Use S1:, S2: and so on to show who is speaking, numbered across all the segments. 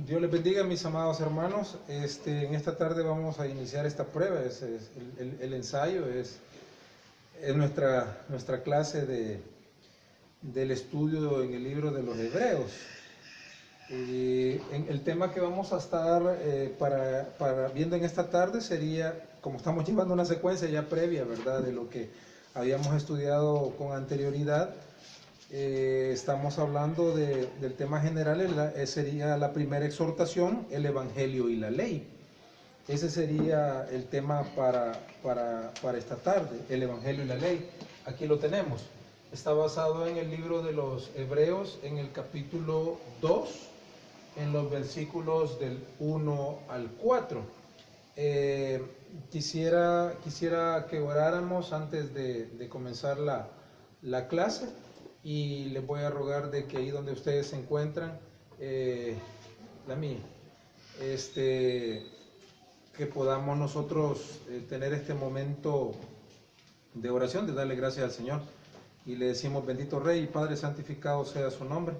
S1: Dios les bendiga, mis amados hermanos. En esta tarde vamos a iniciar esta prueba. El ensayo es nuestra clase del estudio en el libro de los Hebreos. El tema que vamos a estar viendo en esta tarde sería, como estamos llevando una secuencia ya previa, ¿verdad?, de lo que habíamos estudiado con anterioridad. Estamos hablando del tema general, sería la primera exhortación, el Evangelio y la ley. Ese sería el tema para esta tarde, el Evangelio y la ley. Aquí lo tenemos. Está basado en el libro de los Hebreos, en el capítulo 2, en los versículos del 1 al 4. Quisiera que oráramos antes de comenzar la clase. Y les voy a rogar de que ahí donde ustedes se encuentran, que podamos nosotros tener este momento de oración, de darle gracias al Señor. Y le decimos: bendito Rey y Padre, santificado sea su nombre.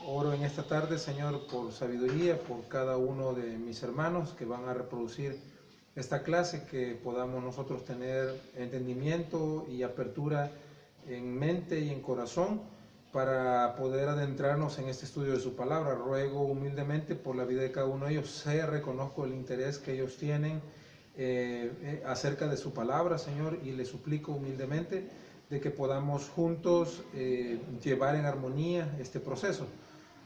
S1: Oro en esta tarde, Señor, por sabiduría, por cada uno de mis hermanos que van a reproducir esta clase, que podamos nosotros tener entendimiento y apertura en mente y en corazón para poder adentrarnos en este estudio de su palabra. Ruego humildemente por la vida de cada uno de ellos. Reconozco el interés que ellos tienen acerca de su palabra, Señor, y le suplico humildemente de que podamos juntos llevar en armonía este proceso.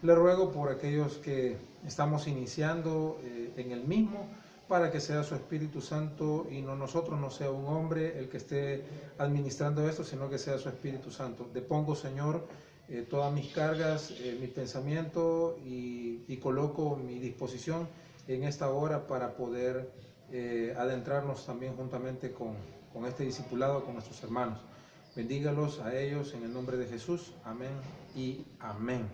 S1: Le ruego por aquellos que estamos iniciando en el mismo, para que sea su Espíritu Santo y no nosotros, no sea un hombre el que esté administrando esto, sino que sea su Espíritu Santo. Depongo, Señor, todas mis cargas, mi pensamiento y coloco mi disposición en esta hora para poder adentrarnos también juntamente con este discipulado, con nuestros hermanos. Bendígalos a ellos en el nombre de Jesús. Amén y amén.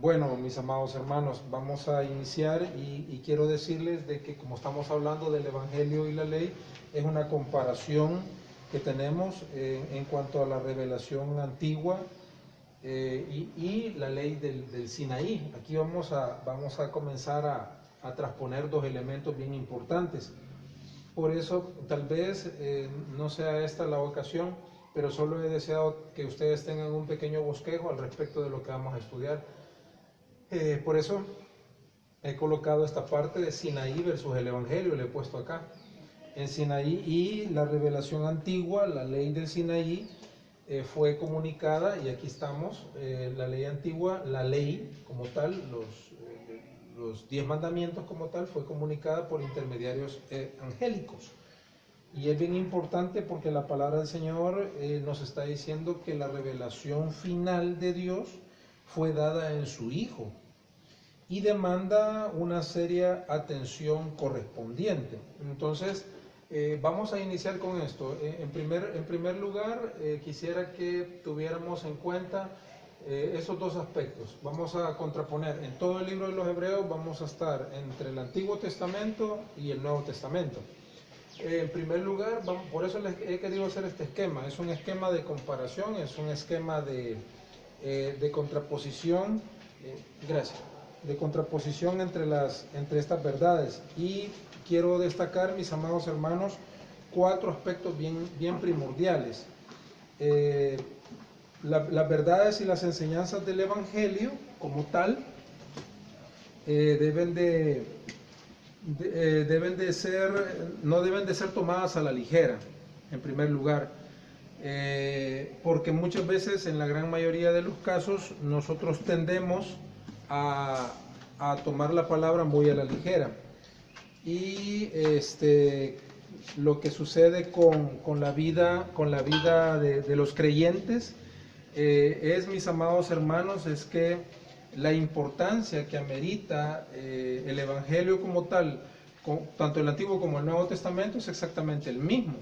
S1: Bueno, mis amados hermanos, vamos a iniciar y quiero decirles de que, como estamos hablando del Evangelio y la ley, es una comparación que tenemos en cuanto a la revelación antigua y la ley del Sinaí. Aquí vamos a comenzar a transponer dos elementos bien importantes. Por eso, tal vez no sea esta la ocasión, pero solo he deseado que ustedes tengan un pequeño bosquejo al respecto de lo que vamos a estudiar. Por eso he colocado esta parte de Sinaí versus el Evangelio, le he puesto acá. En Sinaí y la revelación antigua, la ley del Sinaí fue comunicada, y aquí estamos, la ley antigua, la ley como tal, los 10 mandamientos como tal, fue comunicada por intermediarios angélicos. Y es bien importante porque la palabra del Señor nos está diciendo que la revelación final de Dios fue dada en su Hijo y demanda una seria atención correspondiente. Entonces, vamos a iniciar con esto. En primer lugar, quisiera que tuviéramos en cuenta esos dos aspectos. Vamos a contraponer en todo el libro de los Hebreos, vamos a estar entre el Antiguo Testamento y el Nuevo Testamento. En primer lugar, por eso les he querido hacer este esquema. Es un esquema de comparación, es un esquema de contraposición, de contraposición entre estas verdades. Y quiero destacar, mis amados hermanos, 4 aspectos bien primordiales. Las verdades y las enseñanzas del Evangelio como tal no deben de ser tomadas a la ligera, en primer lugar. Porque muchas veces, en la gran mayoría de los casos, nosotros tendemos a tomar la palabra muy a la ligera. Y lo que sucede con la vida de los creyentes mis amados hermanos, es que la importancia que amerita el Evangelio como tal, tanto el Antiguo como el Nuevo Testamento, es exactamente el mismo.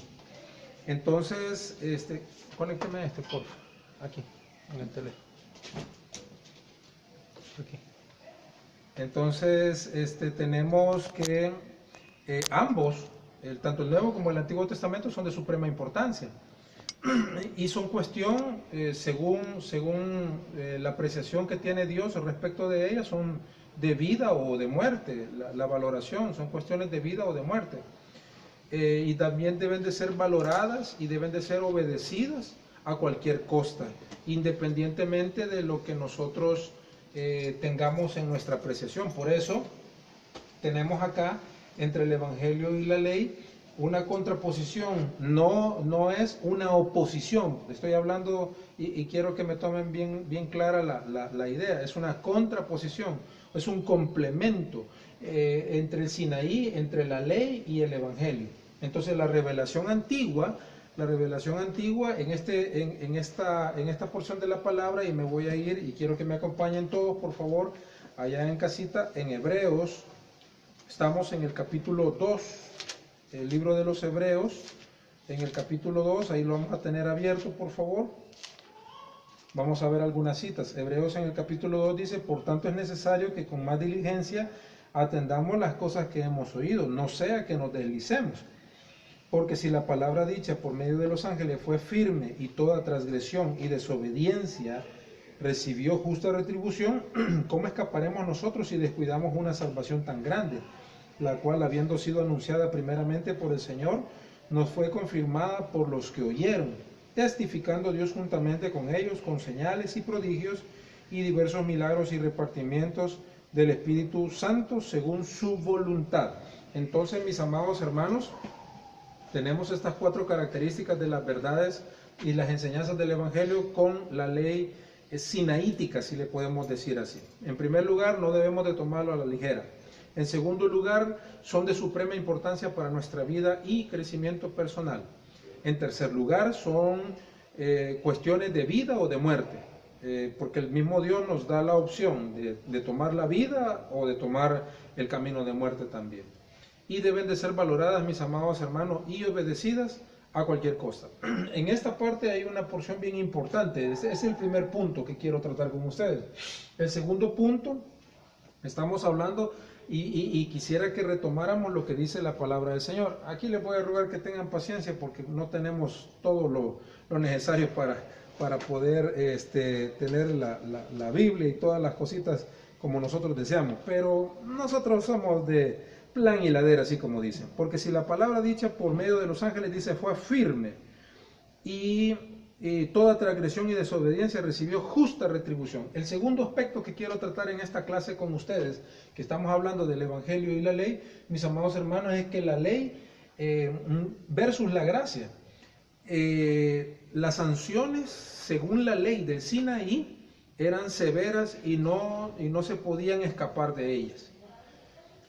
S1: Entonces, conécteme a por favor, aquí, en el teléfono. Aquí. Entonces, tenemos que ambos, tanto el Nuevo como el Antiguo Testamento, son de suprema importancia. Y son cuestión, según la apreciación que tiene Dios respecto de ellas, son de vida o de muerte. La valoración son cuestiones de vida o de muerte. Y también deben de ser valoradas y deben de ser obedecidas a cualquier costa, independientemente de lo que nosotros tengamos en nuestra apreciación. Por eso tenemos acá entre el Evangelio y la ley una contraposición, no es una oposición. Estoy hablando y quiero que me tomen bien clara la idea. Es una contraposición, es un complemento entre el Sinaí, entre la ley y el Evangelio. Entonces la revelación antigua en esta porción de la palabra, y me voy a ir y quiero que me acompañen todos, por favor, allá en casita, en Hebreos. Estamos en el capítulo 2, el libro de los Hebreos, en el capítulo 2, ahí lo vamos a tener abierto, por favor. Vamos a ver algunas citas. Hebreos en el capítulo 2 dice: por tanto es necesario que con más diligencia atendamos las cosas que hemos oído, no sea que nos deslicemos. Porque si la palabra dicha por medio de los ángeles fue firme y toda transgresión y desobediencia recibió justa retribución, ¿cómo escaparemos nosotros si descuidamos una salvación tan grande, la cual, habiendo sido anunciada primeramente por el Señor, nos fue confirmada por los que oyeron, testificando Dios juntamente con ellos con señales y prodigios y diversos milagros y repartimientos del Espíritu Santo según su voluntad? Entonces, mis amados hermanos, tenemos estas 4 características de las verdades y las enseñanzas del Evangelio con la ley sinaítica, si le podemos decir así. En primer lugar, no debemos de tomarlo a la ligera. En segundo lugar, son de suprema importancia para nuestra vida y crecimiento personal. En tercer lugar, son cuestiones de vida o de muerte, porque el mismo Dios nos da la opción de tomar la vida o de tomar el camino de muerte también. Y deben de ser valoradas, mis amados hermanos, y obedecidas a cualquier costa. En esta parte hay una porción bien importante. Ese es el primer punto que quiero tratar con ustedes. El segundo punto, estamos hablando, y quisiera que retomáramos lo que dice la palabra del Señor. Aquí les voy a rogar que tengan paciencia porque no tenemos todo lo necesario para poder tener la Biblia y todas las cositas como nosotros deseamos. Pero nosotros somos de plan y ladera, así como dicen. Porque si la palabra dicha por medio de los ángeles dice fue firme y toda transgresión y desobediencia recibió justa retribución. El segundo aspecto que quiero tratar en esta clase con ustedes, que estamos hablando del Evangelio y la ley, mis amados hermanos, es que la ley versus la gracia. Las sanciones según la ley del Sinaí eran severas y no se podían escapar de ellas.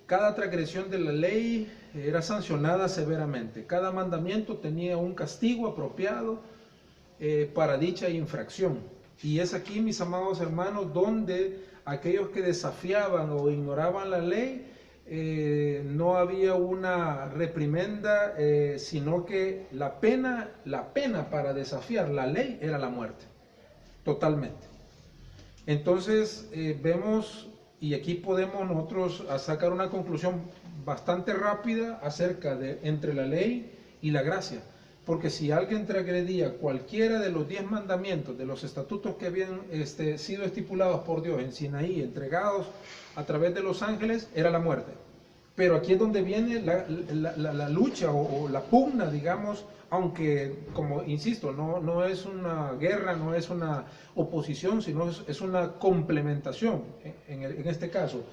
S1: Cada transgresión de la ley era sancionada severamente. Cada mandamiento tenía un castigo apropiado para dicha infracción. Y es aquí, mis amados hermanos, donde aquellos que desafiaban o ignoraban la ley, no había una reprimenda, sino que la pena para desafiar la ley era la muerte, totalmente. Entonces vemos, y aquí podemos nosotros sacar una conclusión bastante rápida acerca de entre la ley y la gracia. Porque si alguien transgredía cualquiera de los 10 mandamientos, de los estatutos que habían sido estipulados por Dios en Sinaí, entregados a través de los ángeles, era la muerte. Pero aquí es donde viene la lucha o la pugna, digamos, aunque, como insisto, no es una guerra, no es una oposición, sino es una complementación, en este caso,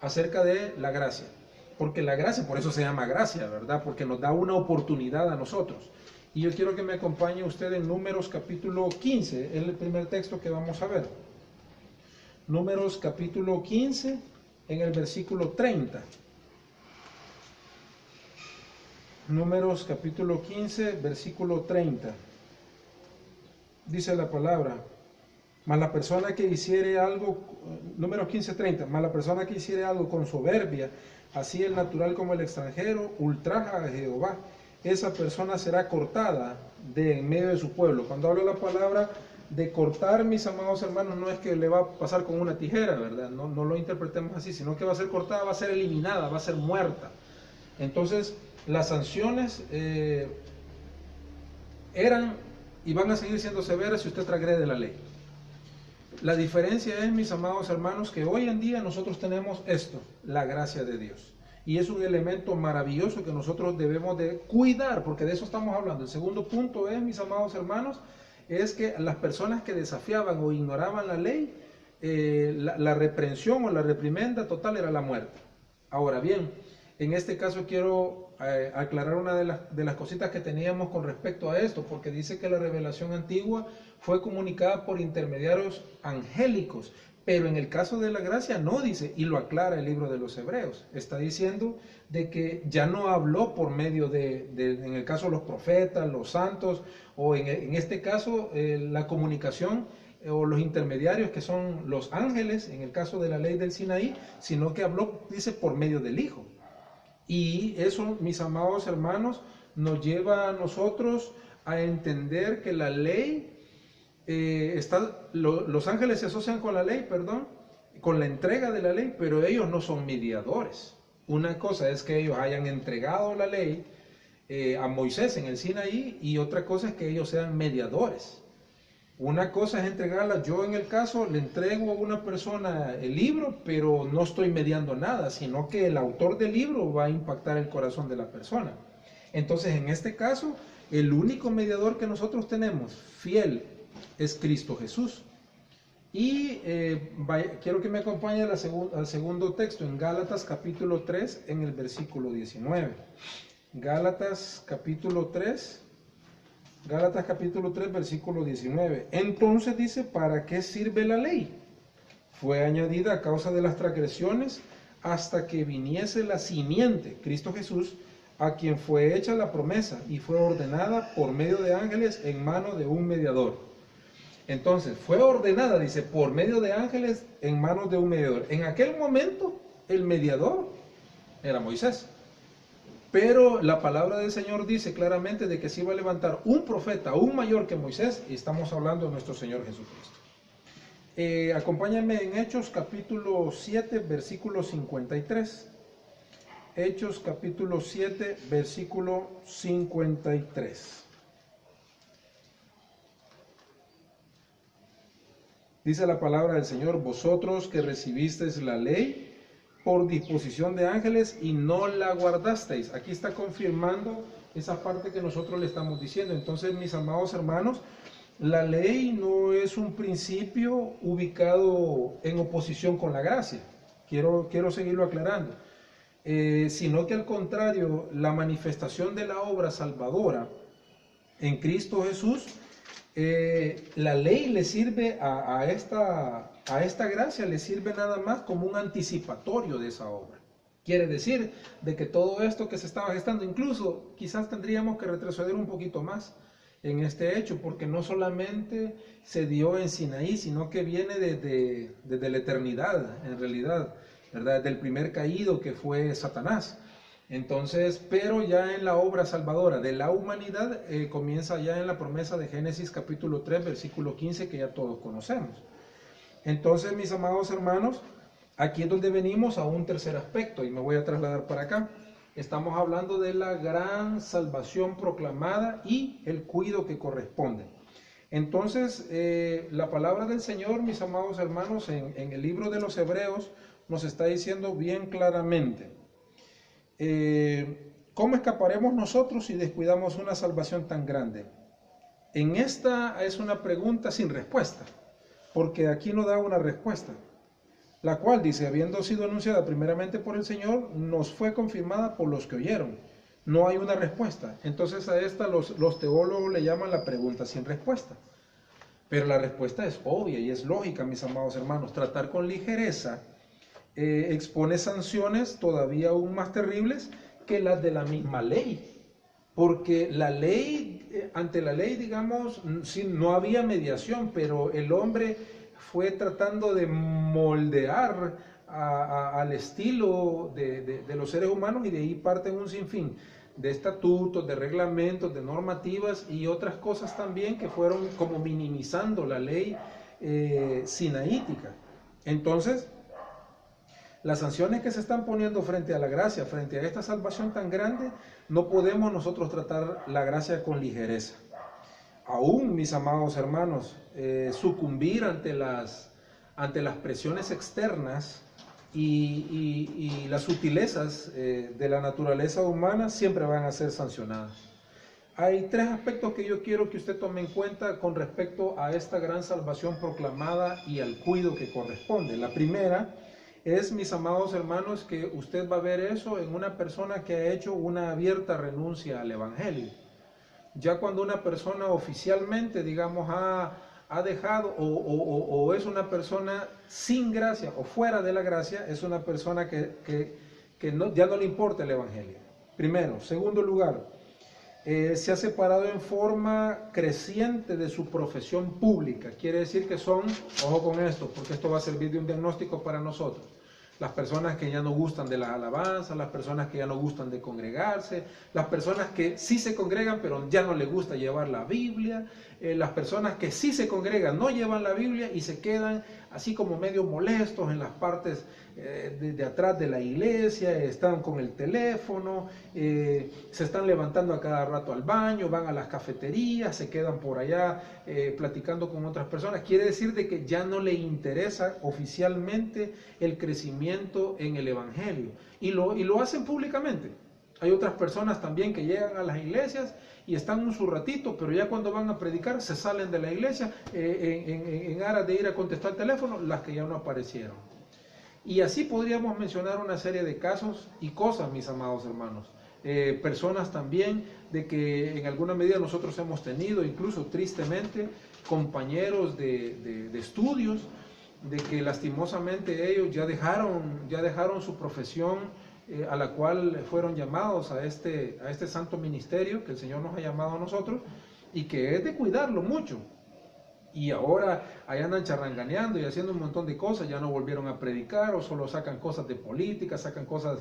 S1: acerca de la gracia. Porque la gracia, por eso se llama gracia, ¿verdad? Porque nos da una oportunidad a nosotros. Y yo quiero que me acompañe usted en Números capítulo 15, es el primer texto que vamos a ver. Números capítulo 15, en el versículo 30. Números capítulo 15, versículo 30. Dice la palabra: mas la persona que hiciere algo, Números 15, 30, mas la persona que hiciere algo con soberbia, así el natural como el extranjero, ultraja a Jehová, esa persona será cortada de en medio de su pueblo. Cuando hablo la palabra de cortar, mis amados hermanos, no es que le va a pasar con una tijera, ¿verdad? No lo interpretemos así, sino que va a ser cortada, va a ser eliminada, va a ser muerta. Entonces, las sanciones eran y van a seguir siendo severas si usted transgrede la ley. La diferencia es, mis amados hermanos, que hoy en día nosotros tenemos esto, la gracia de Dios. Y es un elemento maravilloso que nosotros debemos de cuidar, porque de eso estamos hablando. El segundo punto es, mis amados hermanos, es que las personas que desafiaban o ignoraban la ley, la reprensión o la reprimenda total era la muerte. Ahora bien, en este caso quiero aclarar una de las cositas que teníamos con respecto a esto, porque dice que la revelación antigua fue comunicada por intermediarios angélicos, pero en el caso de la gracia no dice, y lo aclara el libro de los Hebreos. Está diciendo de que ya no habló por medio en el caso de los profetas, los santos, o en este caso la comunicación o los intermediarios que son los ángeles, en el caso de la ley del Sinaí, sino que habló, dice, por medio del Hijo. Y eso, mis amados hermanos, nos lleva a nosotros a entender que la ley, los ángeles se asocian con la ley, perdón, con la entrega de la ley, pero ellos no son mediadores. Una cosa es que ellos hayan entregado la ley a Moisés en el Sinaí, y otra cosa es que ellos sean mediadores. Una cosa es entregarla, yo en el caso le entrego a una persona el libro, pero no estoy mediando nada, sino que el autor del libro va a impactar el corazón de la persona. Entonces, en este caso, el único mediador que nosotros tenemos fiel es Cristo Jesús. Y quiero que me acompañe al segundo texto, en Gálatas capítulo 3, en el versículo 19. Gálatas capítulo 3, versículo 19. Entonces dice, ¿para qué sirve la ley? Fue añadida a causa de las transgresiones hasta que viniese la simiente, Cristo Jesús, a quien fue hecha la promesa y fue ordenada por medio de ángeles en mano de un mediador. Entonces, fue ordenada, dice, por medio de ángeles en manos de un mediador. En aquel momento, el mediador era Moisés. Pero la palabra del Señor dice claramente de que se iba a levantar un profeta aún mayor que Moisés, y estamos hablando de nuestro Señor Jesucristo. Acompáñenme en Hechos capítulo 7, versículo 53. Hechos capítulo 7, versículo 53. Dice la palabra del Señor, vosotros que recibisteis la ley por disposición de ángeles y no la guardasteis. Aquí está confirmando esa parte que nosotros le estamos diciendo. Entonces, mis amados hermanos, la ley no es un principio ubicado en oposición con la gracia. Quiero seguirlo aclarando. Sino que al contrario, la manifestación de la obra salvadora en Cristo Jesús, la ley le sirve a esta gracia, le sirve nada más como un anticipatorio de esa obra. Quiere decir de que todo esto que se estaba gestando, incluso quizás tendríamos que retroceder un poquito más en este hecho, porque no solamente se dio en Sinaí, sino que viene desde la eternidad, en realidad, ¿verdad? Del primer caído que fue Satanás. Entonces, pero ya en la obra salvadora de la humanidad, comienza ya en la promesa de Génesis capítulo 3, versículo 15, que ya todos conocemos. Entonces, mis amados hermanos, aquí es donde venimos a un tercer aspecto, y me voy a trasladar para acá. Estamos hablando de la gran salvación proclamada y el cuidado que corresponde. Entonces, la palabra del Señor, mis amados hermanos, en el libro de los Hebreos, nos está diciendo bien claramente, ¿cómo escaparemos nosotros si descuidamos una salvación tan grande? En esta es una pregunta sin respuesta, porque aquí no da una respuesta, la cual dice, habiendo sido anunciada primeramente por el Señor, nos fue confirmada por los que oyeron. No hay una respuesta. Entonces a esta los teólogos le llaman la pregunta sin respuesta. Pero la respuesta es obvia y es lógica, mis amados hermanos. Tratar con ligereza expone sanciones todavía aún más terribles que las de la misma ley. Porque la ley, ante la ley, digamos, sí, no había mediación, pero el hombre fue tratando de moldear al estilo de los seres humanos, y de ahí parten un sinfín de estatutos, de reglamentos, de normativas y otras cosas también que fueron como minimizando la ley sinaítica. Entonces, las sanciones que se están poniendo frente a la gracia, frente a esta salvación tan grande, no podemos nosotros tratar la gracia con ligereza. Aún, mis amados hermanos, sucumbir ante las presiones externas y las sutilezas de la naturaleza humana siempre van a ser sancionadas. Hay tres aspectos que yo quiero que usted tome en cuenta con respecto a esta gran salvación proclamada y al cuidado que corresponde. La primera es, mis amados hermanos, que usted va a ver eso en una persona que ha hecho una abierta renuncia al Evangelio. Ya cuando una persona oficialmente, digamos, ha dejado o es una persona sin gracia o fuera de la gracia, es una persona que ya no le importa el Evangelio. Primero. Segundo lugar, se ha separado en forma creciente de su profesión pública. Quiere decir que son, ojo con esto, porque esto va a servir de un diagnóstico para nosotros, las personas que ya no gustan de la alabanza, las personas que ya no gustan de congregarse, las personas que sí se congregan pero ya no les gusta llevar la Biblia, las personas que sí se congregan no llevan la Biblia y se quedan así como medio molestos en las partes de atrás de la iglesia, están con el teléfono, se están levantando a cada rato al baño, van a las cafeterías, se quedan por allá platicando con otras personas. Quiere decir de que ya no le interesa oficialmente el crecimiento en el Evangelio y lo hacen públicamente. Hay otras personas también que llegan a las iglesias y están un su ratito, pero ya cuando van a predicar se salen de la iglesia en aras de ir a contestar el teléfono, las que ya no aparecieron. Y así podríamos mencionar una serie de casos y cosas, mis amados hermanos. Personas también de que en alguna medida nosotros hemos tenido, incluso tristemente, compañeros de estudios, de que lastimosamente ellos ya dejaron su profesión a la cual fueron llamados a este santo ministerio que el Señor nos ha llamado a nosotros, y que es de cuidarlo mucho. Y ahora ahí andan charranganeando y haciendo un montón de cosas, ya no volvieron a predicar, o solo sacan cosas de política, sacan cosas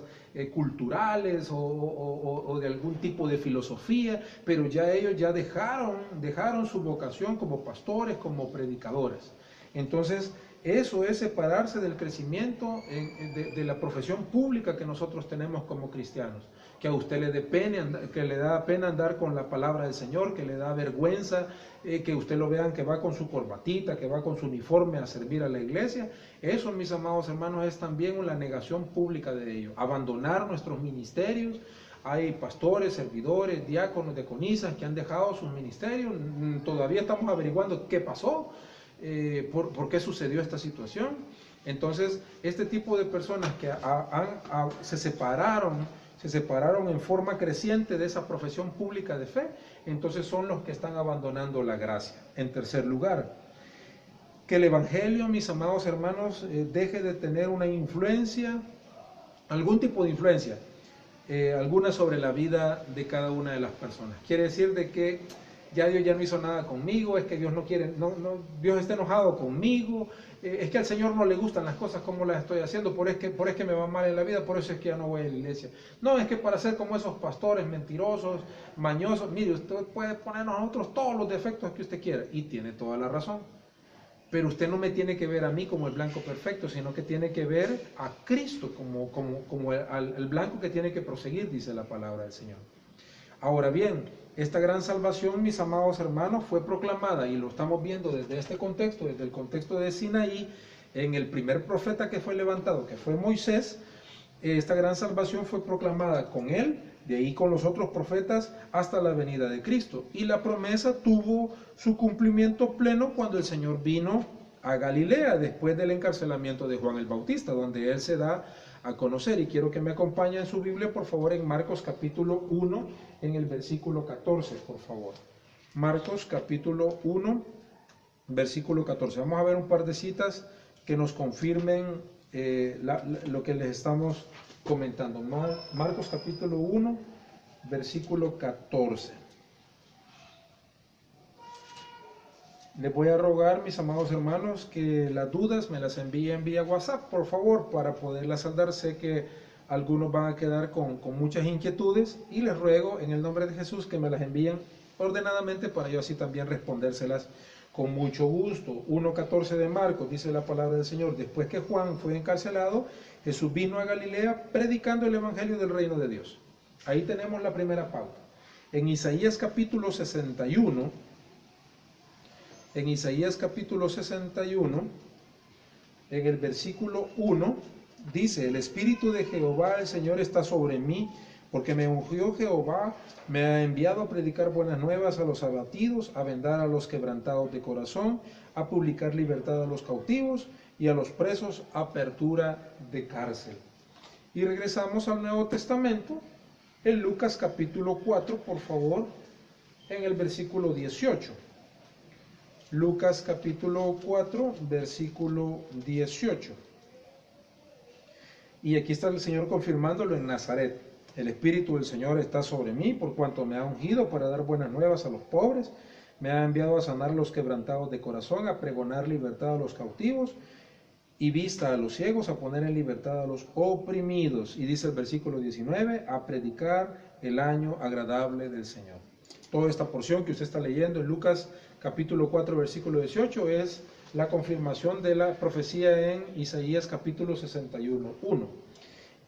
S1: culturales o de algún tipo de filosofía, pero ya ellos ya dejaron su vocación como pastores, como predicadores. Entonces, eso es separarse del crecimiento de la profesión pública que nosotros tenemos como cristianos. Que a usted le da pena andar con la palabra del Señor, que le da vergüenza, que usted lo vean que va con su corbatita, que va con su uniforme a servir a la iglesia. Eso, mis amados hermanos, es también una negación pública de ello. Abandonar nuestros ministerios. Hay pastores, servidores, diáconos, diaconisas que han dejado sus ministerios. Todavía estamos averiguando qué pasó. ¿Por qué sucedió esta situación? Entonces, este tipo de personas que se separaron en forma creciente de esa profesión pública de fe, entonces son los que están abandonando la gracia. En tercer lugar, que el Evangelio, mis amados hermanos, deje de tener una influencia, algún tipo de influencia, alguna sobre la vida de cada una de las personas. Quiere decir de que ya Dios ya no hizo nada conmigo, es que Dios no quiere, Dios está enojado conmigo, es que al Señor no le gustan las cosas como las estoy haciendo, por es que me va mal en la vida, por eso es que ya no voy a la iglesia. No, es que para ser como esos pastores mentirosos, mañosos, mire, usted puede ponernos a nosotros todos los defectos que usted quiera, y tiene toda la razón. Pero usted no me tiene que ver a mí como el blanco perfecto, sino que tiene que ver a Cristo como el blanco que tiene que proseguir, dice la palabra del Señor. Ahora bien, esta gran salvación, mis amados hermanos, fue proclamada, y lo estamos viendo desde este contexto, desde el contexto de Sinaí, en el primer profeta que fue levantado, que fue Moisés. Esta gran salvación fue proclamada con él, de ahí con los otros profetas, hasta la venida de Cristo. Y la promesa tuvo su cumplimiento pleno cuando el Señor vino a Galilea, después del encarcelamiento de Juan el Bautista, donde él se da a conocer. Y quiero que me acompañe en su Biblia, por favor, en Marcos capítulo 1, en el versículo 14, por favor. Marcos capítulo 1, versículo 14. Vamos a ver un par de citas que nos confirmen lo que les estamos comentando. Marcos capítulo 1, versículo 14. Les voy a rogar, mis amados hermanos, que las dudas me las envíen vía WhatsApp, por favor, para poderlas saldar. Sé que algunos van a quedar con muchas inquietudes, y les ruego en el nombre de Jesús que me las envíen ordenadamente para yo así también respondérselas con mucho gusto. 1.14 de Marcos, dice la palabra del Señor: después que Juan fue encarcelado, Jesús vino a Galilea predicando el evangelio del reino de Dios. Ahí tenemos la primera pauta. En Isaías capítulo 61, En Isaías capítulo 61, en el versículo 1, dice: el Espíritu de Jehová el Señor está sobre mí, porque me ungió Jehová, me ha enviado a predicar buenas nuevas a los abatidos, a vendar a los quebrantados de corazón, a publicar libertad a los cautivos y a los presos apertura de cárcel. Y regresamos al Nuevo Testamento, en Lucas capítulo 4, por favor, en el versículo 18. Lucas capítulo 4, versículo 18. Y aquí está el Señor confirmándolo en Nazaret. El Espíritu del Señor está sobre mí, por cuanto me ha ungido para dar buenas nuevas a los pobres, me ha enviado a sanar los quebrantados de corazón, a pregonar libertad a los cautivos y vista a los ciegos, a poner en libertad a los oprimidos. Y dice el versículo 19, a predicar el año agradable del Señor. Toda esta porción que usted está leyendo en Lucas capítulo 4, versículo 18, es la confirmación de la profecía en Isaías capítulo 61, 1.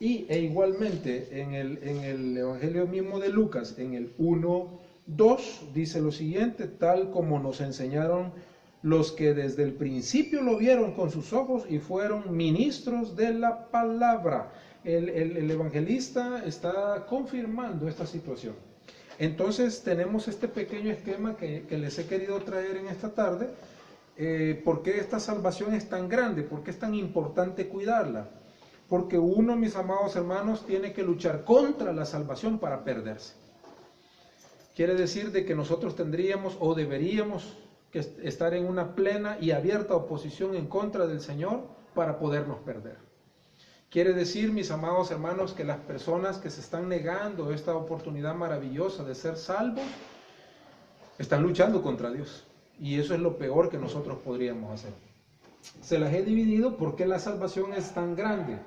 S1: E igualmente en el Evangelio mismo de Lucas, en el 1:2, dice lo siguiente: tal como nos enseñaron los que desde el principio lo vieron con sus ojos y fueron ministros de la palabra. El evangelista está confirmando esta situación. Entonces tenemos este pequeño esquema que les he querido traer en esta tarde. ¿Por qué esta salvación es tan grande? ¿Por qué es tan importante cuidarla? Porque uno, mis amados hermanos, tiene que luchar contra la salvación para perderse. Quiere decir de que nosotros tendríamos o deberíamos que estar en una plena y abierta oposición en contra del Señor para podernos perder. Quiere decir, mis amados hermanos, que las personas que se están negando esta oportunidad maravillosa de ser salvos, están luchando contra Dios. Y eso es lo peor que nosotros podríamos hacer. Se las he dividido porque la salvación es tan grande.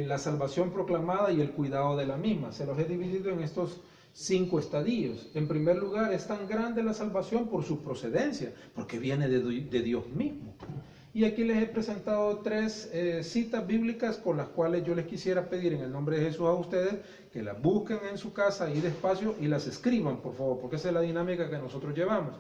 S1: La salvación proclamada y el cuidado de la misma. Se los he dividido en estos 5 estadios. En primer lugar, es tan grande la salvación por su procedencia, porque viene de Dios mismo. Y aquí les he presentado 3 citas bíblicas con las cuales yo les quisiera pedir en el nombre de Jesús a ustedes que las busquen en su casa y despacio y las escriban, por favor, porque esa es la dinámica que nosotros llevamos.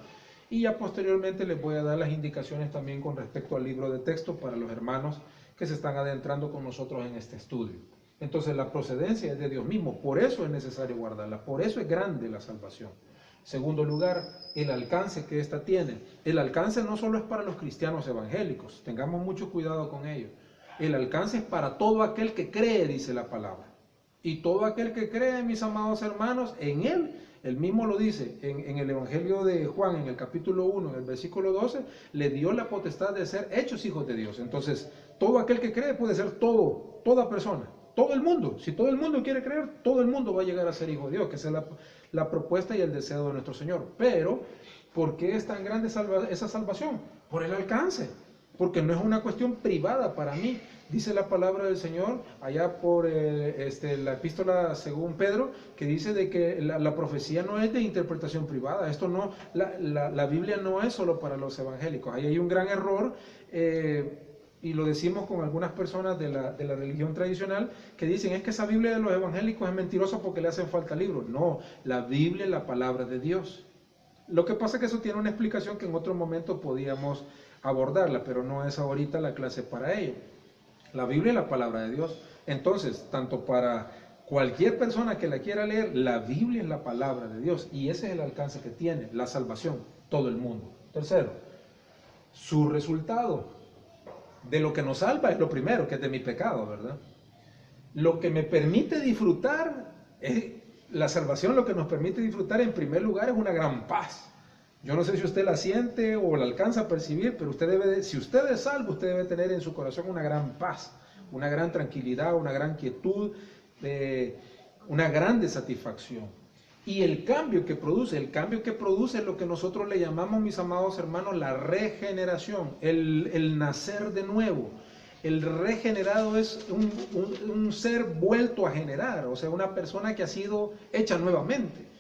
S1: Y ya posteriormente les voy a dar las indicaciones también con respecto al libro de texto para los hermanos que se están adentrando con nosotros en este estudio. Entonces la procedencia es de Dios mismo, por eso es necesario guardarla, por eso es grande la salvación. Segundo lugar, el alcance que ésta tiene. El alcance no solo es para los cristianos evangélicos, tengamos mucho cuidado con ello. El alcance es para todo aquel que cree, dice la palabra. Y todo aquel que cree, mis amados hermanos, en Él mismo lo dice en el Evangelio de Juan, en el capítulo 1, en el versículo 12, le dio la potestad de ser hechos hijos de Dios. Entonces, todo aquel que cree puede ser toda persona, todo el mundo. Si todo el mundo quiere creer, todo el mundo va a llegar a ser hijo de Dios, que esa es la propuesta y el deseo de nuestro Señor. Pero, ¿por qué es tan grande esa salvación? Por el alcance. Porque no es una cuestión privada para mí. Dice la palabra del Señor allá por la epístola según Pedro, que dice de que la profecía no es de interpretación privada. Esto no, la Biblia no es solo para los evangélicos. Ahí hay un gran error, y lo decimos con algunas personas de la religión tradicional, que dicen, es que esa Biblia de los evangélicos es mentirosa porque le hacen falta libros. No, la Biblia es la palabra de Dios. Lo que pasa es que eso tiene una explicación que en otro momento podíamos abordarla, pero no es ahorita la clase para ello. La Biblia es la palabra de Dios. Entonces, tanto para cualquier persona que la quiera leer, la Biblia es la palabra de Dios, y ese es el alcance que tiene, la salvación, todo el mundo. Tercero, su resultado. De lo que nos salva es lo primero, que es de mi pecado, ¿verdad? Lo que me permite disfrutar, la salvación lo que nos permite disfrutar en primer lugar es una gran paz. Yo no sé si usted la siente o la alcanza a percibir, pero si usted es salvo, usted debe tener en su corazón una gran paz, una gran tranquilidad, una gran quietud, una grande satisfacción. Y el cambio que produce es lo que nosotros le llamamos, mis amados hermanos, la regeneración, el nacer de nuevo. El regenerado es un ser vuelto a generar, o sea, una persona que ha sido hecha nuevamente.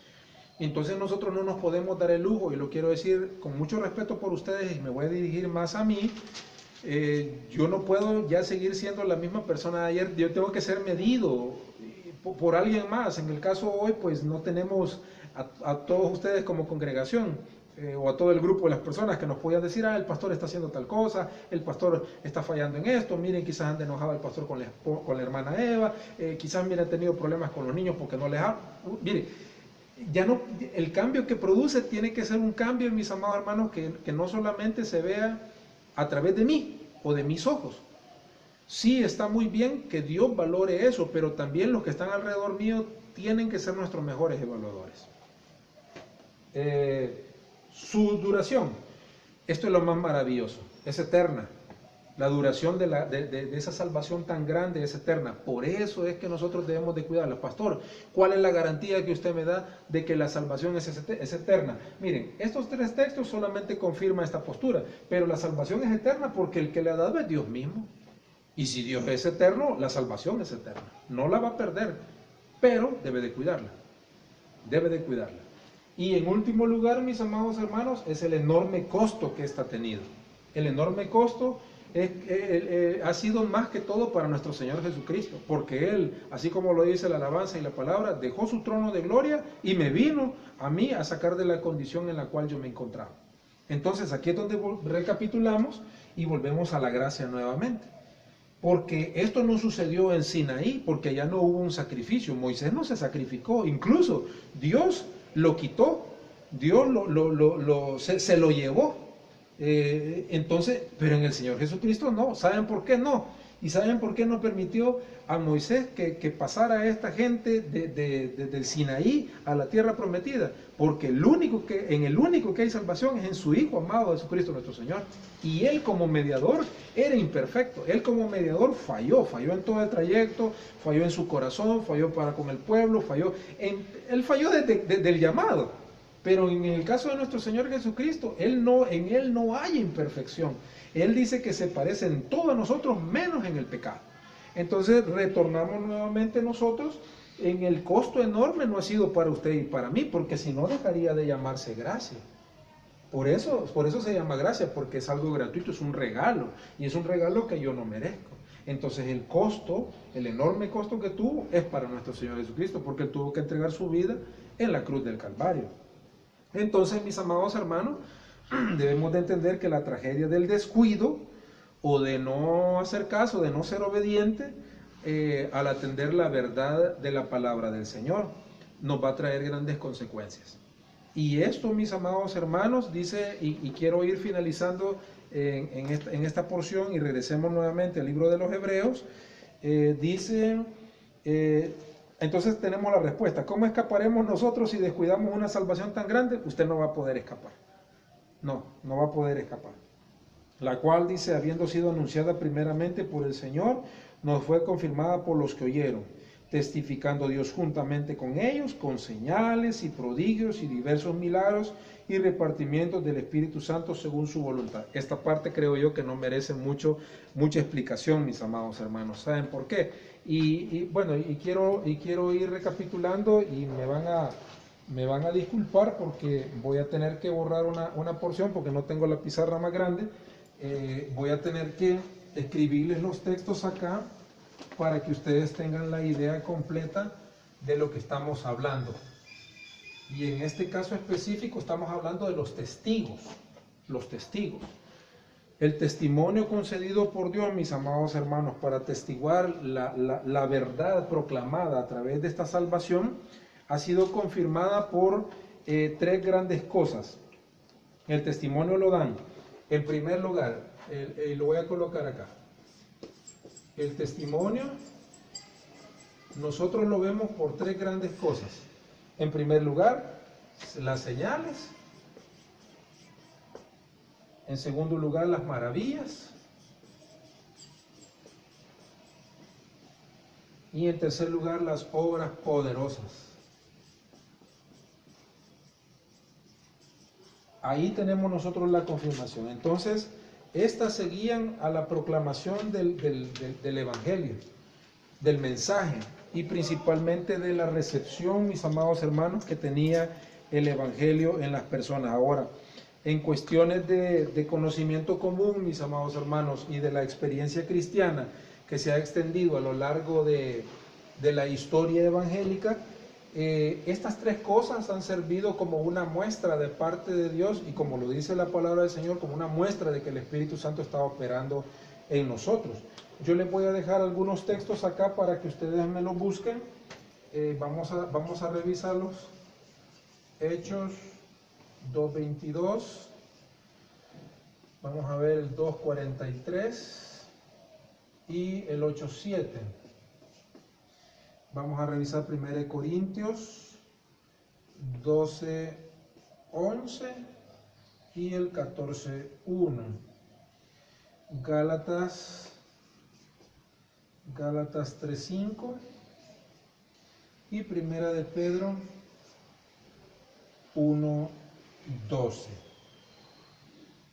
S1: Entonces nosotros no nos podemos dar el lujo, y lo quiero decir con mucho respeto por ustedes, y me voy a dirigir más a mí. Yo no puedo ya seguir siendo la misma persona de ayer, yo tengo que ser medido por alguien más. En el caso hoy, pues no tenemos a todos ustedes como congregación, o a todo el grupo de las personas que nos podían decir, el pastor está haciendo tal cosa, el pastor está fallando en esto, miren, quizás anda enojado el pastor con la hermana Eva, quizás miren, ha tenido problemas con los niños porque no les ha... Mire, ya no, el cambio que produce tiene que ser un cambio, mis amados hermanos, que no solamente se vea a través de mí o de mis ojos. Sí, está muy bien que Dios valore eso, pero también los que están alrededor mío tienen que ser nuestros mejores evaluadores. Su duración, esto es lo más maravilloso, es eterna. La duración de esa salvación tan grande es eterna. Por eso es que nosotros debemos de cuidarla. Pastor, ¿cuál es la garantía que usted me da de que la salvación es eterna? Miren, estos 3 textos solamente confirman esta postura, pero la salvación es eterna porque el que le ha dado es Dios mismo. Y si Dios es eterno, la salvación es eterna. No la va a perder, pero debe de cuidarla. Debe de cuidarla. Y en último lugar, mis amados hermanos, es el enorme costo que esta ha tenido. El enorme costo ha sido más que todo para nuestro Señor Jesucristo, porque Él, así como lo dice la alabanza y la palabra, dejó su trono de gloria y me vino a mí a sacar de la condición en la cual yo me encontraba. Entonces aquí es donde recapitulamos y volvemos a la gracia nuevamente. Porque esto no sucedió en Sinaí, porque allá no hubo un sacrificio. Moisés no se sacrificó, incluso Dios lo quitó, Dios se lo llevó. Entonces, pero en el Señor Jesucristo no. ¿Saben por qué no? ¿Y saben por qué no permitió a Moisés que pasara a esta gente del Sinaí a la tierra prometida? Porque en el único que hay salvación es en su Hijo amado Jesucristo nuestro Señor. Y Él como mediador era imperfecto. Él como mediador falló en todo el trayecto, falló en su corazón, falló para con el pueblo, Él falló desde el llamado. Pero en el caso de nuestro Señor Jesucristo, en Él no hay imperfección. Él dice que se parece en todo a nosotros, menos en el pecado. Entonces retornamos nuevamente nosotros, en el costo enorme no ha sido para usted y para mí, porque si no dejaría de llamarse gracia. Por eso se llama gracia, porque es algo gratuito, es un regalo, y es un regalo que yo no merezco. Entonces el costo, el enorme costo que tuvo, es para nuestro Señor Jesucristo, porque Él tuvo que entregar su vida en la cruz del Calvario. Entonces, mis amados hermanos, debemos de entender que la tragedia del descuido o de no hacer caso, de no ser obediente al atender la verdad de la palabra del Señor, nos va a traer grandes consecuencias. Y esto, mis amados hermanos, dice, y quiero ir finalizando en esta porción y regresemos nuevamente al libro de los Hebreos, dice... Entonces tenemos la respuesta. ¿Cómo escaparemos nosotros si descuidamos una salvación tan grande? Usted no va a poder escapar. No va a poder escapar. La cual dice, habiendo sido anunciada primeramente por el Señor, nos fue confirmada por los que oyeron, testificando Dios juntamente con ellos, con señales y prodigios y diversos milagros y repartimientos del Espíritu Santo según su voluntad. Esta parte creo yo que no merece mucha explicación, mis amados hermanos. ¿Saben por qué? Y quiero ir recapitulando y me van a disculpar porque voy a tener que borrar una porción porque no tengo la pizarra más grande. Voy a tener que escribirles los textos acá para que ustedes tengan la idea completa de lo que estamos hablando. Y en este caso específico estamos hablando de los testigos. Los testigos. El testimonio concedido por Dios, mis amados hermanos, para atestiguar la verdad proclamada a través de esta salvación, ha sido confirmada por 3 grandes cosas. El testimonio lo dan, en primer lugar, lo voy a colocar acá. El testimonio, nosotros lo vemos por 3 grandes cosas. En primer lugar, las señales. En segundo lugar, las maravillas. Y en tercer lugar, las obras poderosas. Ahí tenemos nosotros la confirmación. Entonces, estas seguían a la proclamación del Evangelio, del mensaje y principalmente de la recepción, mis amados hermanos, que tenía el Evangelio en las personas. Ahora, en cuestiones de conocimiento común, mis amados hermanos, y de la experiencia cristiana que se ha extendido a lo largo de la historia evangélica, Estas tres cosas han servido como una muestra de parte de Dios y, como lo dice la palabra del Señor, como una muestra de que el Espíritu Santo está operando en nosotros. Yo les voy a dejar algunos textos acá para que ustedes me los busquen. Vamos a revisarlos. Hechos 2:22. Vamos a ver el 2:43 y el 8:7. Vamos a revisar 1 Corintios 12:11 y el 14:1. Gálatas 3:5 y 1 de Pedro 1:12.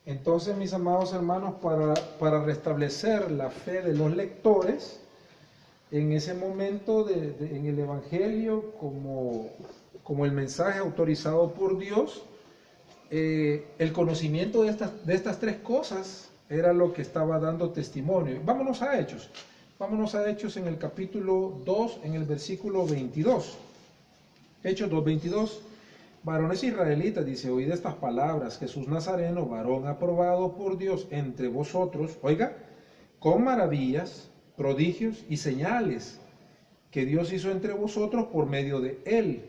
S1: Entonces, mis amados hermanos, para restablecer la fe de los lectores, en ese momento en el Evangelio, como el mensaje autorizado por Dios, el conocimiento de estas tres cosas era lo que estaba dando testimonio. Vámonos a Hechos. Vámonos a Hechos en el capítulo 2, en el versículo 22. Hechos 2:22. Varones israelitas, dice, oíd estas palabras: Jesús Nazareno, varón aprobado por Dios entre vosotros, oiga, con maravillas, prodigios y señales que Dios hizo entre vosotros por medio de él,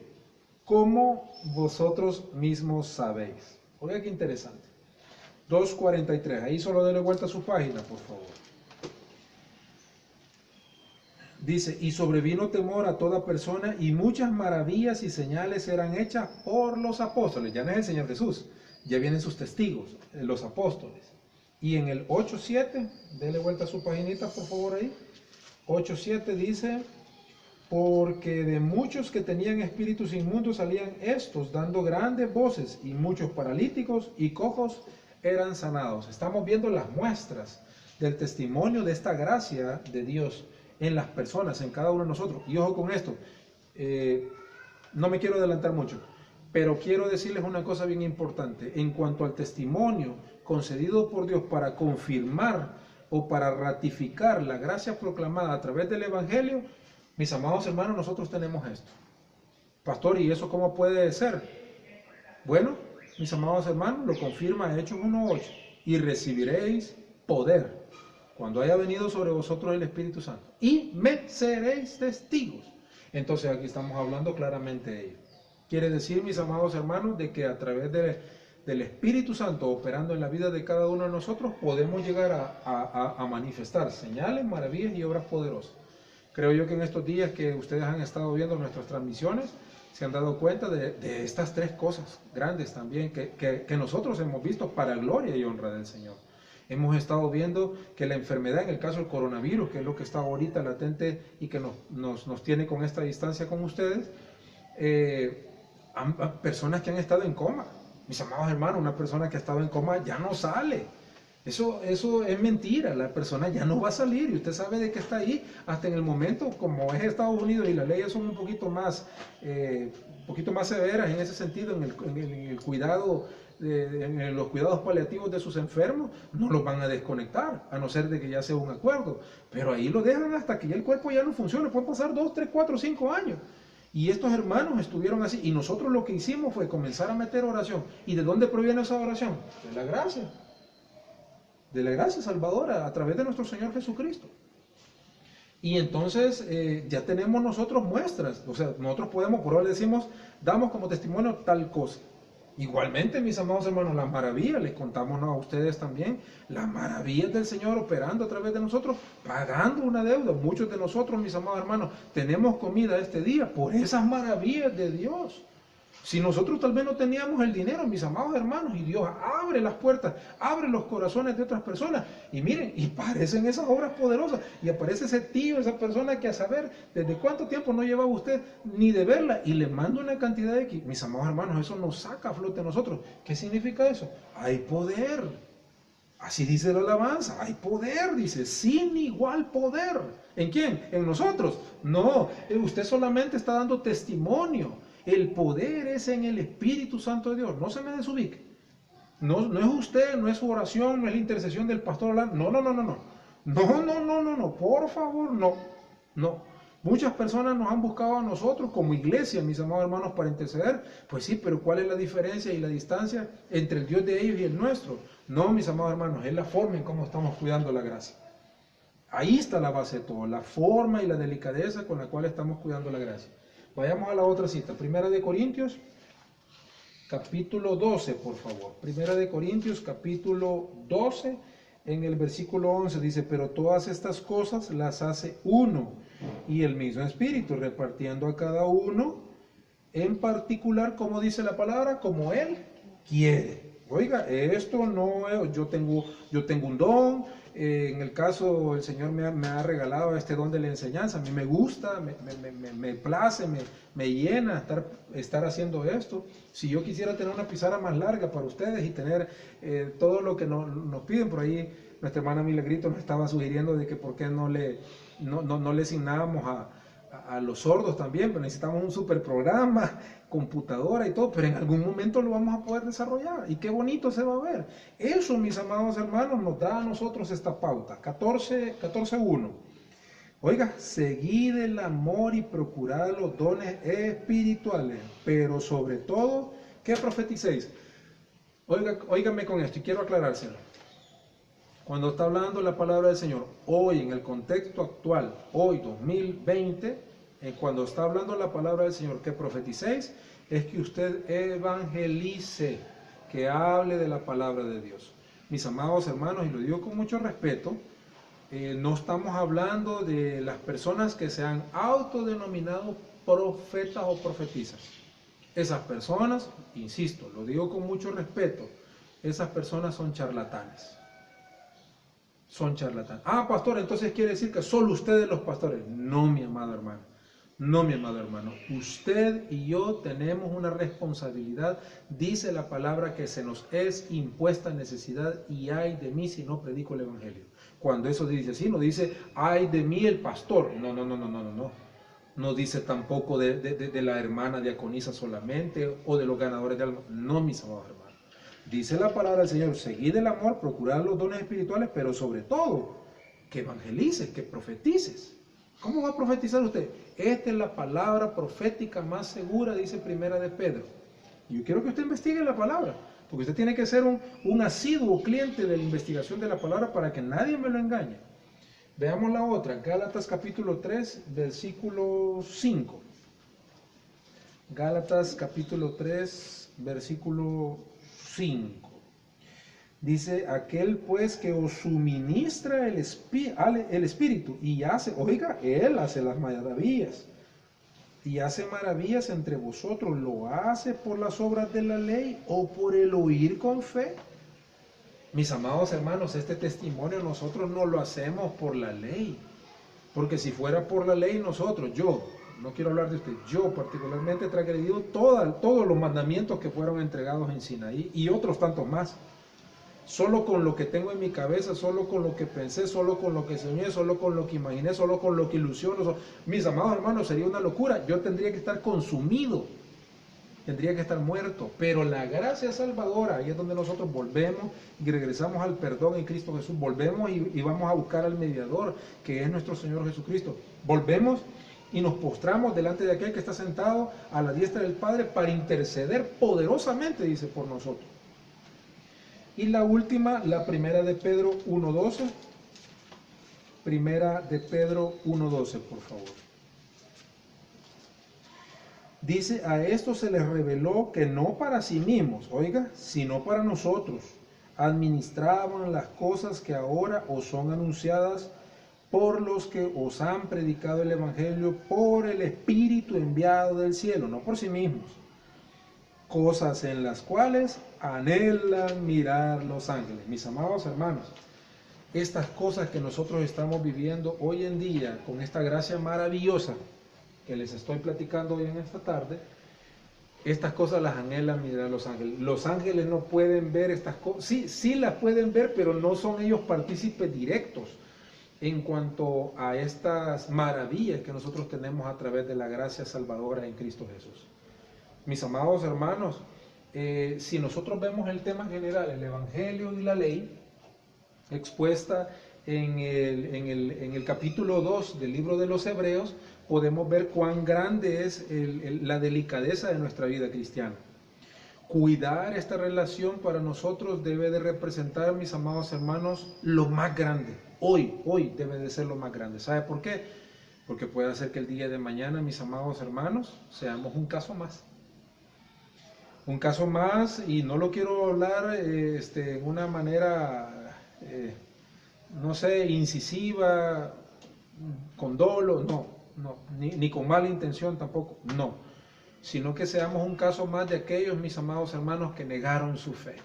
S1: como vosotros mismos sabéis. Oiga qué interesante. 2:43, ahí solo denle vuelta a su página, por favor. Dice, y sobrevino temor a toda persona, y muchas maravillas y señales eran hechas por los apóstoles. Ya no es el Señor Jesús, ya vienen sus testigos, los apóstoles. Y en el 8:7, denle vuelta a su paginita, por favor, ahí. 8:7 dice, porque de muchos que tenían espíritus inmundos salían estos, dando grandes voces, y muchos paralíticos y cojos eran sanados. Estamos viendo las muestras del testimonio de esta gracia de Dios en las personas, en cada uno de nosotros. Y ojo con esto, no me quiero adelantar mucho, pero quiero decirles una cosa bien importante. En cuanto al testimonio concedido por Dios para confirmar o para ratificar la gracia proclamada a través del Evangelio, mis amados hermanos, nosotros tenemos esto. Pastor, ¿y eso cómo puede ser? Bueno, mis amados hermanos, lo confirma Hechos 1:8. Y recibiréis poder cuando haya venido sobre vosotros el Espíritu Santo, y me seréis testigos. Entonces aquí estamos hablando claramente de ello. Quiere decir, mis amados hermanos, de que a través del Espíritu Santo operando en la vida de cada uno de nosotros, podemos llegar a manifestar señales, maravillas y obras poderosas. Creo yo que en estos días que ustedes han estado viendo nuestras transmisiones, se han dado cuenta de estas tres cosas grandes también que nosotros hemos visto para gloria y honra del Señor. Hemos estado viendo que la enfermedad, en el caso del coronavirus, que es lo que está ahorita latente y que nos tiene con esta distancia con ustedes, personas que han estado en coma. Mis amados hermanos, una persona que ha estado en coma ya no sale. Eso es mentira, la persona ya no va a salir y usted sabe de que está ahí hasta en el momento, como es Estados Unidos y las leyes son un poquito más severas en ese sentido, en el cuidado, en los cuidados paliativos de sus enfermos, no los van a desconectar, a no ser de que ya sea un acuerdo, pero ahí lo dejan hasta que ya el cuerpo ya no funcione, pueden pasar 2, 3, 4, 5 años. Y estos hermanos estuvieron así, y nosotros lo que hicimos fue comenzar a meter oración. ¿Y de dónde proviene esa oración? De la gracia. De la gracia salvadora a través de nuestro Señor Jesucristo. Y entonces ya tenemos nosotros muestras, o sea, nosotros podemos, por ahora decimos, damos como testimonio tal cosa. Igualmente, mis amados hermanos, las maravillas, les contamos a ustedes también, las maravillas del Señor operando a través de nosotros, pagando una deuda. Muchos de nosotros, mis amados hermanos, tenemos comida este día por esas maravillas de Dios. Si nosotros tal vez no teníamos el dinero, mis amados hermanos, y Dios abre las puertas, abre los corazones de otras personas, y miren, y aparecen esas obras poderosas, y aparece ese tío, esa persona que a saber desde cuánto tiempo no llevaba usted ni de verla, y le manda una cantidad de... Mis amados hermanos, eso nos saca a flote a nosotros. ¿Qué significa eso? Hay poder. Así dice la alabanza, hay poder, dice, sin igual poder. ¿En quién? ¿En nosotros? No, usted solamente está dando testimonio. El poder es en el Espíritu Santo de Dios. No se me desubique. No es usted, no es su oración, no es la intercesión del pastor hablando. No. No, por favor, no. Muchas personas nos han buscado a nosotros como iglesia, mis amados hermanos, para interceder. Pues sí, pero ¿cuál es la diferencia y la distancia entre el Dios de ellos y el nuestro? No, mis amados hermanos, es la forma en cómo estamos cuidando la gracia. Ahí está la base de todo, la forma y la delicadeza con la cual estamos cuidando la gracia. Vayamos a la otra cita, Primera de Corintios, capítulo 12, por favor. Primera de Corintios, capítulo 12, en el versículo 11 dice, pero todas estas cosas las hace uno y el mismo Espíritu, repartiendo a cada uno en particular, como dice la palabra, como Él quiere. Oiga, esto no es, yo tengo un don, en el caso el Señor me ha regalado este don de la enseñanza, a mí me gusta, me place, me llena estar haciendo esto. Si yo quisiera tener una pizarra más larga para ustedes y tener todo lo que nos piden, por ahí nuestra hermana Milagrito nos estaba sugiriendo de que por qué no le asignábamos a los sordos también, pero necesitamos un super programa, computadora y todo, pero en algún momento lo vamos a poder desarrollar y qué bonito se va a ver. Eso, mis amados hermanos, nos da a nosotros esta pauta, 14.1. Oiga, seguid el amor y procurad los dones espirituales, pero sobre todo, ¿qué profeticéis? Óigame con esto y quiero aclarárselo. Cuando está hablando la palabra del Señor, hoy en el contexto actual, hoy 2020, cuando está hablando la palabra del Señor, que profeticéis, es que usted evangelice, que hable de la palabra de Dios. Mis amados hermanos, y lo digo con mucho respeto, no estamos hablando de las personas que se han autodenominado profetas o profetizas. Esas personas, insisto, lo digo con mucho respeto, esas personas son charlatanes. Son charlatanes. Ah, pastor, entonces quiere decir que solo ustedes los pastores. No, mi amado hermano. No, mi amado hermano. Usted y yo tenemos una responsabilidad. Dice la palabra que se nos es impuesta necesidad y ay de mí si no predico el evangelio. Cuando eso dice así, no dice ay de mí el pastor. No. No dice tampoco de la hermana diaconisa solamente o de los ganadores de alma. No, mis amados hermanos. Dice la palabra del Señor, seguid el amor, procurad los dones espirituales, pero sobre todo, que evangelices, que profetices. ¿Cómo va a profetizar usted? Esta es la palabra profética más segura, dice Primera de Pedro. Y yo quiero que usted investigue la palabra, porque usted tiene que ser un asiduo cliente de la investigación de la palabra para que nadie me lo engañe. Veamos la otra, Gálatas capítulo 3, versículo 5. Gálatas capítulo 3, versículo 5. Dice, aquel pues que os suministra el Espíritu y hace, oiga, Él hace las maravillas y hace maravillas entre vosotros, ¿lo hace por las obras de la ley o por el oír con fe? Mis amados hermanos, este testimonio nosotros no lo hacemos por la ley, porque si fuera por la ley nosotros, yo, no quiero hablar de usted, yo particularmente he transgredido todos los mandamientos que fueron entregados en Sinaí y otros tantos más. Solo con lo que tengo en mi cabeza, solo con lo que pensé, solo con lo que soñé, solo con lo que imaginé, solo con lo que ilusiono. Mis amados hermanos, sería una locura. Yo tendría que estar consumido, tendría que estar muerto. Pero la gracia salvadora, ahí es donde nosotros volvemos y regresamos al perdón en Cristo Jesús. Volvemos y vamos a buscar al mediador, que es nuestro Señor Jesucristo. Volvemos y nos postramos delante de aquel que está sentado a la diestra del Padre para interceder poderosamente, dice, por nosotros. Y la última, la primera de Pedro 1.12. Primera de Pedro 1.12, por favor. Dice, a esto se les reveló que no para sí mismos, oiga, sino para nosotros, administraban las cosas que ahora os son anunciadas por los que os han predicado el Evangelio por el Espíritu enviado del cielo, no por sí mismos. Cosas en las cuales anhelan mirar los ángeles. Mis amados hermanos, estas cosas que nosotros estamos viviendo hoy en día, con esta gracia maravillosa que les estoy platicando hoy en esta tarde, estas cosas las anhelan mirar los ángeles. Los ángeles no pueden ver estas cosas, sí las pueden ver, pero no son ellos partícipes directos en cuanto a estas maravillas que nosotros tenemos a través de la gracia salvadora en Cristo Jesús. Mis amados hermanos, si nosotros vemos el tema general, el Evangelio y la ley, expuesta en el capítulo 2 del libro de los Hebreos, podemos ver cuán grande es la delicadeza de nuestra vida cristiana. Cuidar esta relación para nosotros debe de representar, mis amados hermanos, lo más grande. Hoy debe de ser lo más grande. ¿Sabe por qué? Porque puede ser que el día de mañana, mis amados hermanos, seamos un caso más. Un caso más, y no lo quiero hablar en una manera, no sé, incisiva, con dolo, no, ni con mala intención tampoco, no. Sino que seamos un caso más de aquellos, mis amados hermanos, que negaron su fe.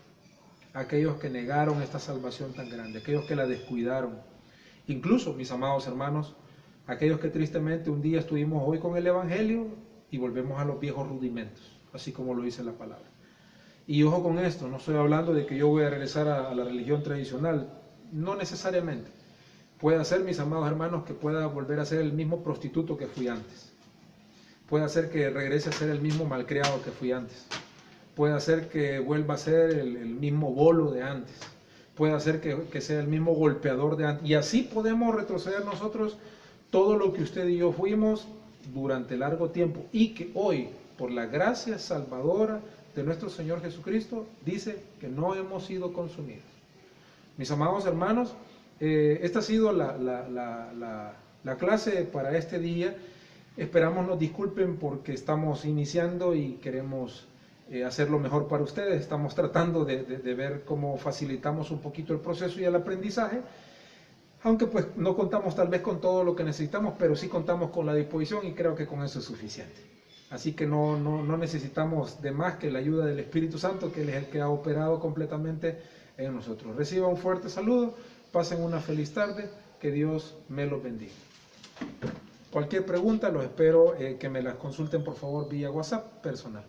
S1: Aquellos que negaron esta salvación tan grande, aquellos que la descuidaron. Incluso, mis amados hermanos, aquellos que tristemente un día estuvimos hoy con el Evangelio y volvemos a los viejos rudimentos, así como lo dice la palabra. Y ojo con esto, no estoy hablando de que yo voy a regresar a la religión tradicional, no necesariamente. Puede ser, mis amados hermanos, que pueda volver a ser el mismo prostituto que fui antes. Puede ser que regrese a ser el mismo malcriado que fui antes. Puede ser que vuelva a ser el mismo bolo de antes. Puede ser que sea el mismo golpeador de antes. Y así podemos retroceder nosotros todo lo que usted y yo fuimos durante largo tiempo. Y que hoy, por la gracia salvadora de nuestro Señor Jesucristo, dice que no hemos sido consumidos. Mis amados hermanos, esta ha sido la clase para este día. Esperamos nos disculpen porque estamos iniciando y queremos hacer lo mejor para ustedes. Estamos tratando de ver cómo facilitamos un poquito el proceso y el aprendizaje, aunque pues no contamos tal vez con todo lo que necesitamos, pero sí contamos con la disposición y creo que con eso es suficiente. Así que no necesitamos de más que la ayuda del Espíritu Santo, que Él es el que ha operado completamente en nosotros. Reciba un fuerte saludo, pasen una feliz tarde, que Dios me los bendiga. Cualquier pregunta, los espero que me las consulten por favor vía WhatsApp personal.